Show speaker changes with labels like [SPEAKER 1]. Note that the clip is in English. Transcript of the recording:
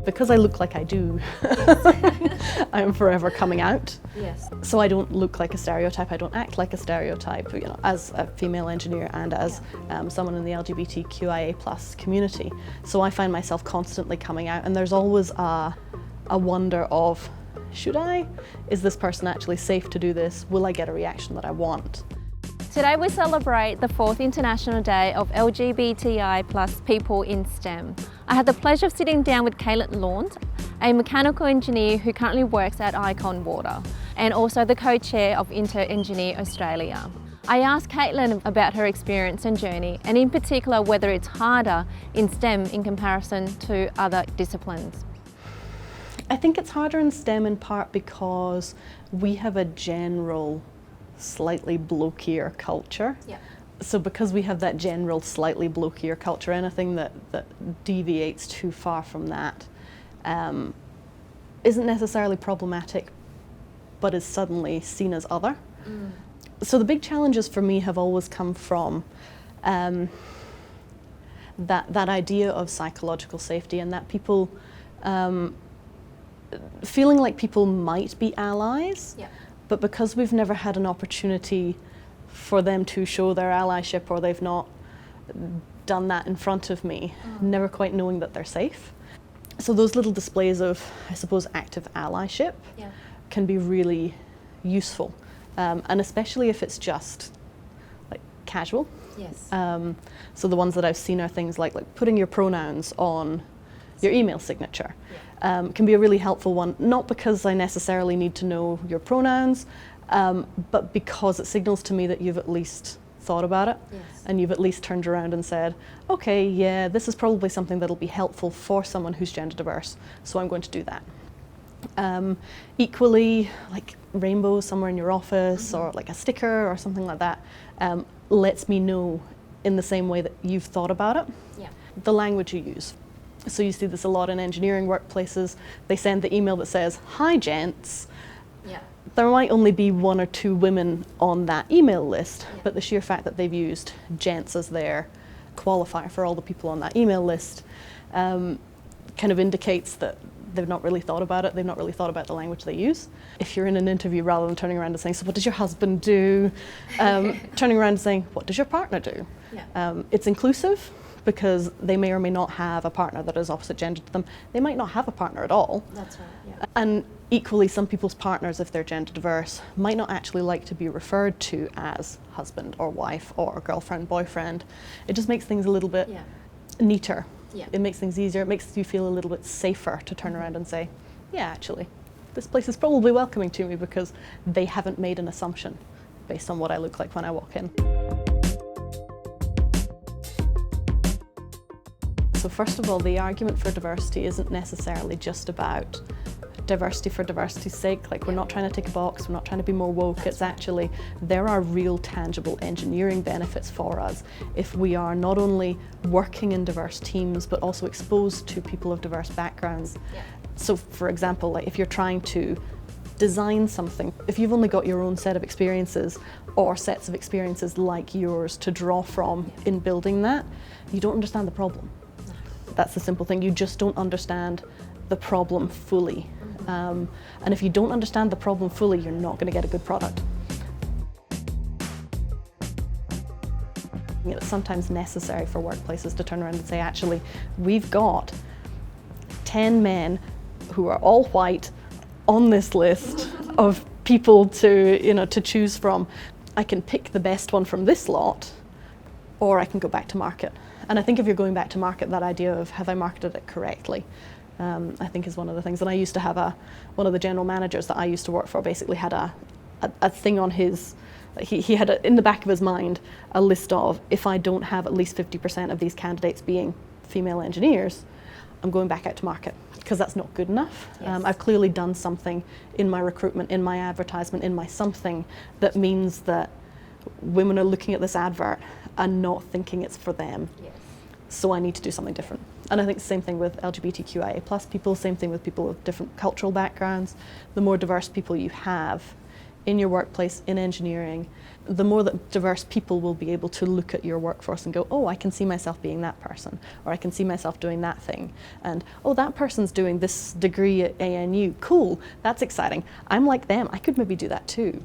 [SPEAKER 1] Because I look like I do, I am forever coming out.
[SPEAKER 2] Yes.
[SPEAKER 1] So I don't look like a stereotype, I don't act like a stereotype, you know, as a female engineer and as someone in the LGBTQIA plus community. So I find myself constantly coming out, and there's always a wonder of, should I? Is this person actually safe to do this? Will I get a reaction that I want?
[SPEAKER 2] Today we celebrate the 4th International Day of LGBTI plus people in STEM. I had the pleasure of sitting down with Caitlin Launt, a mechanical engineer who currently works at Icon Water and also the co-chair of InterEngineer Australia. I asked Caitlin about her experience and journey, and in particular whether it's harder in STEM in comparison to other disciplines.
[SPEAKER 1] I think it's harder in STEM in part because we have a general slightly blokier culture.
[SPEAKER 2] Yeah.
[SPEAKER 1] So because we have that general slightly blokier culture, anything that deviates too far from that isn't necessarily problematic, but is suddenly seen as other. Mm. So the big challenges for me have always come from that idea of psychological safety, and that people feeling like people might be allies. Yeah. But because we've never had an opportunity for them to show their allyship, or they've not done that in front of me, never quite knowing that they're safe. So those little displays of, I suppose, active allyship can be really useful, and especially if it's just like casual.
[SPEAKER 2] Yes.
[SPEAKER 1] So the ones that I've seen are things like putting your pronouns on your email signature. Can be a really helpful one, not because I necessarily need to know your pronouns, but because it signals to me that you've at least thought about it. Yes. And you've at least turned around and said, okay, yeah, this is probably something that'll be helpful for someone who's gender diverse, so I'm going to do that. Equally, like rainbows somewhere in your office, or like a sticker or something like that, lets me know in the same way that you've thought about it. Yeah. The language you use. So you see this a lot in engineering workplaces. They send the email that says, "Hi gents." Yeah. There might only be 1 or 2 women on that email list, but the sheer fact that they've used gents as their qualifier for all the people on that email list kind of indicates that they've not really thought about it. They've not really thought about the language they use. If you're in an interview, rather than turning around and saying, "So what does your husband do?" Turning around and saying, "What does your partner do?" Yeah. It's inclusive, because they may or may not have a partner that is opposite gender to them. They might not have a partner at all.
[SPEAKER 2] That's right, yeah.
[SPEAKER 1] And equally, some people's partners, if they're gender diverse, might not actually like to be referred to as husband or wife or girlfriend, boyfriend. It just makes things a little bit neater. Yeah. It makes things easier. It makes you feel a little bit safer to turn around and say, yeah, actually, this place is probably welcoming to me because they haven't made an assumption based on what I look like when I walk in. So first of all, the argument for diversity isn't necessarily just about diversity for diversity's sake. Like, we're not trying to tick a box, we're not trying to be more woke. It's actually, there are real tangible engineering benefits for us if we are not only working in diverse teams, but also exposed to people of diverse backgrounds. Yeah. So for example, like if you're trying to design something, if you've only got your own set of experiences or sets of experiences like yours to draw from in building that, you don't understand the problem. That's the simple thing. You just don't understand the problem fully. And if you don't understand the problem fully, you're not going to get a good product. It's sometimes necessary for workplaces to turn around and say, actually, we've got 10 men who are all white on this list of people to choose from. I can pick the best one from this lot, or I can go back to market. And I think if you're going back to market, that idea of have I marketed it correctly, I think is one of the things. And I used to have one of the general managers that I used to work for basically had a thing on his, he had in the back of his mind a list of, if I don't have at least 50% of these candidates being female engineers, I'm going back out to market, because that's not good enough. Yes. I've clearly done something in my recruitment, in my advertisement, in my something that means that women are looking at this advert and not thinking it's for them. Yes. So I need to do something different. And I think the same thing with LGBTQIA plus people, same thing with people with different cultural backgrounds. The more diverse people you have, in your workplace, in engineering, the more that diverse people will be able to look at your workforce and go, oh, I can see myself being that person, or I can see myself doing that thing. And, oh, that person's doing this degree at ANU. Cool, that's exciting. I'm like them, I could maybe do that too.